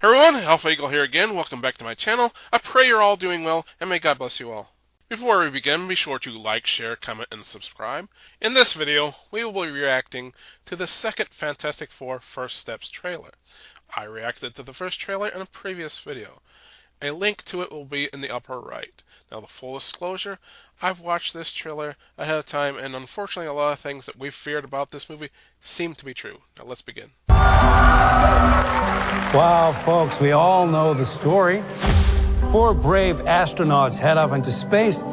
Everyone, Alpha Eagle here again. Welcome back to my channel. I pray you're all doing well, and may God bless you all. Before we begin, be sure to like, share, comment, and subscribe. In this video, we will be reacting to the second Fantastic Four First Steps trailer. I reacted to the first trailer in a previous video. A link to it will be in the upper right. Now, the full disclosure, I've watched this trailer ahead of time, and unfortunately a lot of things that we've feared about this movie seem to be true. Now, let's begin. Wow, folks, we all know the story. Four brave astronauts head off into space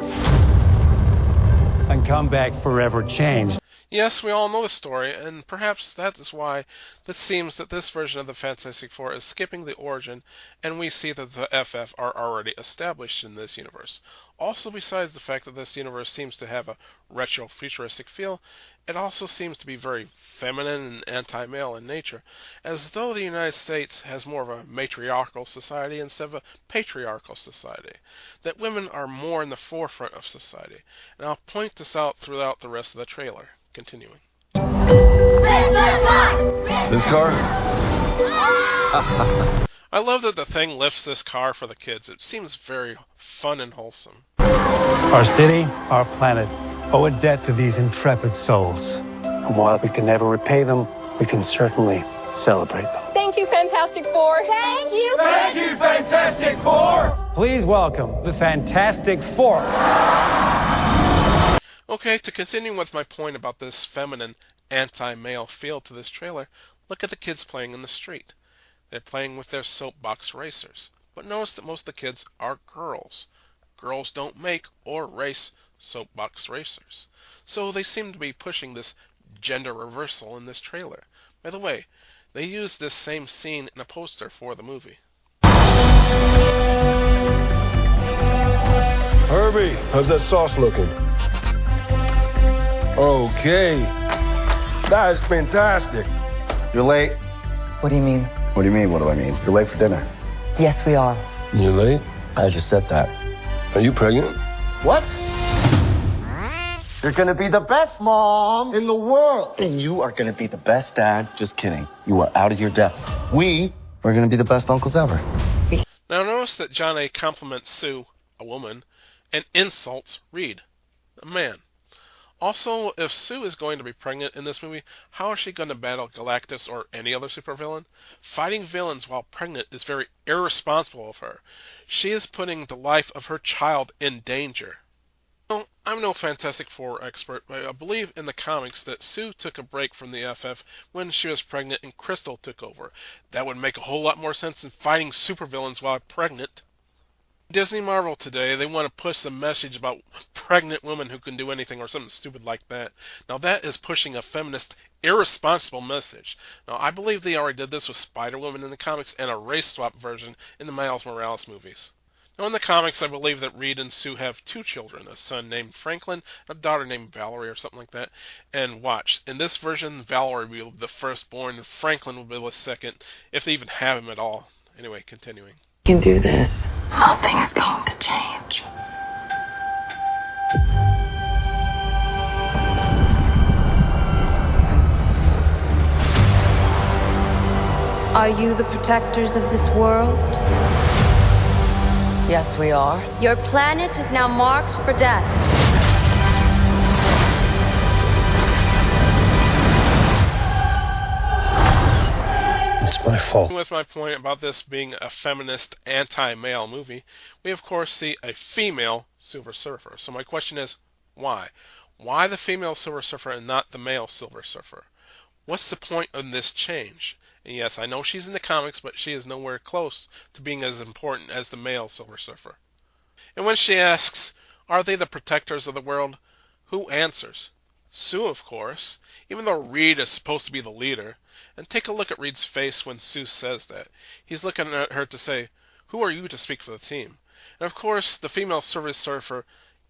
and come back forever changed. Yes, we all know the story, and perhaps that is why it seems that this version of the Fantastic Four is skipping the origin, and we see that the FF are already established in this universe. Also, besides the fact that this universe seems to have a retro-futuristic feel, it also seems to be very feminine and anti-male in nature, as though the United States has more of a matriarchal society instead of a patriarchal society, that women are more in the forefront of society, and I'll point this out throughout the rest of the trailer. Continuing. This car? I love that the thing lifts this car for the kids. It seems very fun and wholesome. Our city, our planet, owe a debt to these intrepid souls. And while we can never repay them, we can certainly celebrate them. Thank you, Fantastic Four. Thank you. Thank you, Fantastic Four! Please welcome the Fantastic Four. Okay, to continue with my point about this feminine, anti-male feel to this trailer, look at the kids playing in the street. They're playing with their soapbox racers. But notice that most of the kids are girls. Girls don't make or race soapbox racers. So they seem to be pushing this gender reversal in this trailer. By the way, they used this same scene in a poster for the movie. Herbie, how's that sauce looking? Okay. That is fantastic. You're late. What do you mean? What do you mean, what do I mean? You're late for dinner. Yes, we are. You late? I just said that. Are you pregnant? What? You're gonna be the best mom in the world. And you are gonna be the best dad. Just kidding. You are out of your depth. We are gonna be the best uncles ever. Now notice that John A. compliments Sue, a woman, and insults Reed, a man. Also, if Sue is going to be pregnant in this movie, how is she going to battle Galactus or any other supervillain? Fighting villains while pregnant is very irresponsible of her. She is putting the life of her child in danger. Well, I'm no Fantastic Four expert, but I believe in the comics that Sue took a break from the FF when she was pregnant and Crystal took over. That would make a whole lot more sense than fighting supervillains while pregnant. Disney Marvel today, they want to push the message about pregnant women who can do anything or something stupid like that. Now that is pushing a feminist, irresponsible message. Now I believe they already did this with Spider-Woman in the comics and a race swap version in the Miles Morales movies. Now in the comics, I believe that Reed and Sue have two children, a son named Franklin, a daughter named Valerie or something like that. And watch, in this version, Valerie will be the firstborn and Franklin will be the second, if they even have him at all. Anyway, continuing. You can do this. Nothing's going to change. Are you the protectors of this world? Yes, we are. Your planet is now marked for death. It's my fault. With my point about this being a feminist, anti-male movie, we of course see a female Silver Surfer. So my question is, why? Why the female Silver Surfer and not the male Silver Surfer? What's the point of this change? And yes, I know she's in the comics, but she is nowhere close to being as important as the male Silver Surfer. And when she asks, are they the protectors of the world? Who answers? Sue, of course, even though Reed is supposed to be the leader. And take a look at Reed's face when Sue says that. He's looking at her to say, who are you to speak for the team? And of course, the female Silver Surfer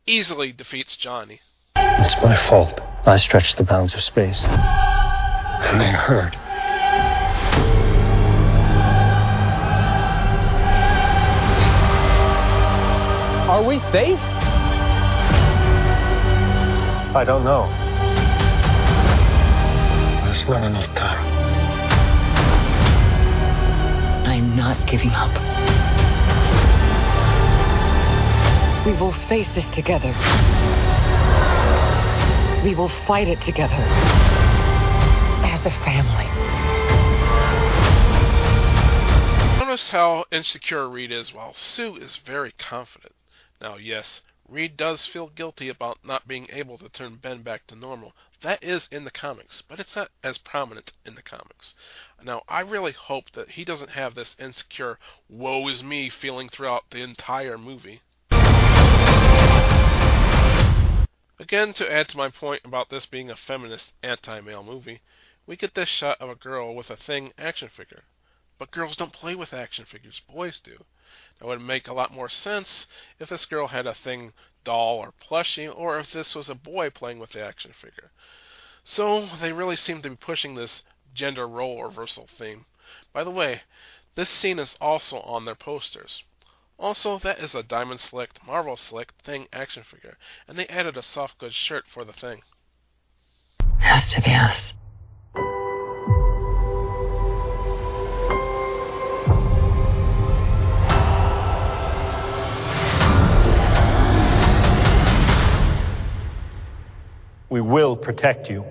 easily defeats Johnny. It's my fault. I stretched the bounds of space. And they hurt. Are we safe? I don't know. There's not enough time. I'm not giving up. We will face this together. We will fight it together. As a family. Notice how insecure Reed is while Sue is very confident. Now, yes, Reed does feel guilty about not being able to turn Ben back to normal. That is in the comics, but it's not as prominent in the comics. Now, I really hope that he doesn't have this insecure, woe is me feeling throughout the entire movie. Again, to add to my point about this being a feminist anti-male movie, we get this shot of a girl with a Thing action figure. But girls don't play with action figures, boys do. That would make a lot more sense if this girl had a Thing doll or plushie, or if this was a boy playing with the action figure. So, they really seem to be pushing this gender role reversal theme. By the way, this scene is also on their posters. Also, that is a Diamond Select, Marvel Select Thing action figure, and they added a soft goods shirt for the Thing. Has to be us. We will protect you.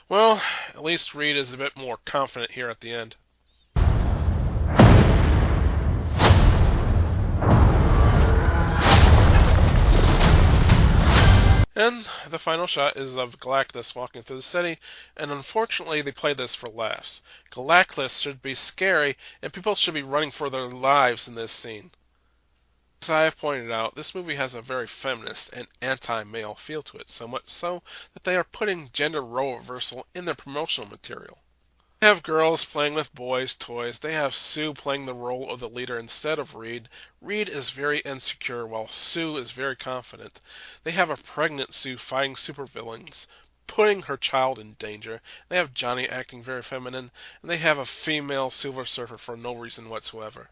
Well, at least Reed is a bit more confident here at the end. And the final shot is of Galactus walking through the city, and unfortunately they played this for laughs. Galactus should be scary, and people should be running for their lives in this scene. As I have pointed out, this movie has a very feminist and anti-male feel to it, so much so that they are putting gender role reversal in their promotional material. They have girls playing with boys' toys. They have Sue playing the role of the leader instead of Reed. Reed is very insecure while Sue is very confident. They have a pregnant Sue fighting supervillains, putting her child in danger. They have Johnny acting very feminine, and they have a female Silver Surfer for no reason whatsoever.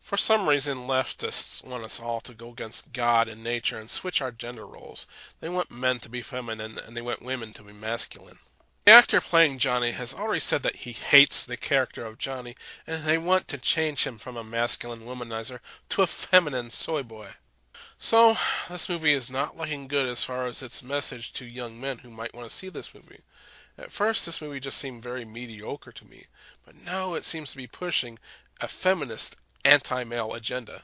For some reason, leftists want us all to go against God and nature and switch our gender roles. They want men to be feminine, and they want women to be masculine. The actor playing Johnny has already said that he hates the character of Johnny, and they want to change him from a masculine womanizer to a feminine soy boy. So, this movie is not looking good as far as its message to young men who might want to see this movie. At first, this movie just seemed very mediocre to me, but now it seems to be pushing a feminist anti-male agenda.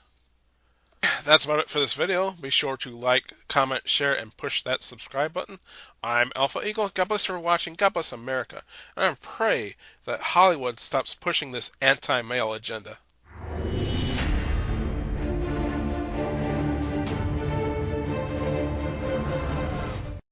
That's about it for this video. Be sure to like, comment, share, and push that subscribe button. I'm Alpha Eagle. God bless you for watching. God bless America. And I pray that Hollywood stops pushing this anti-male agenda.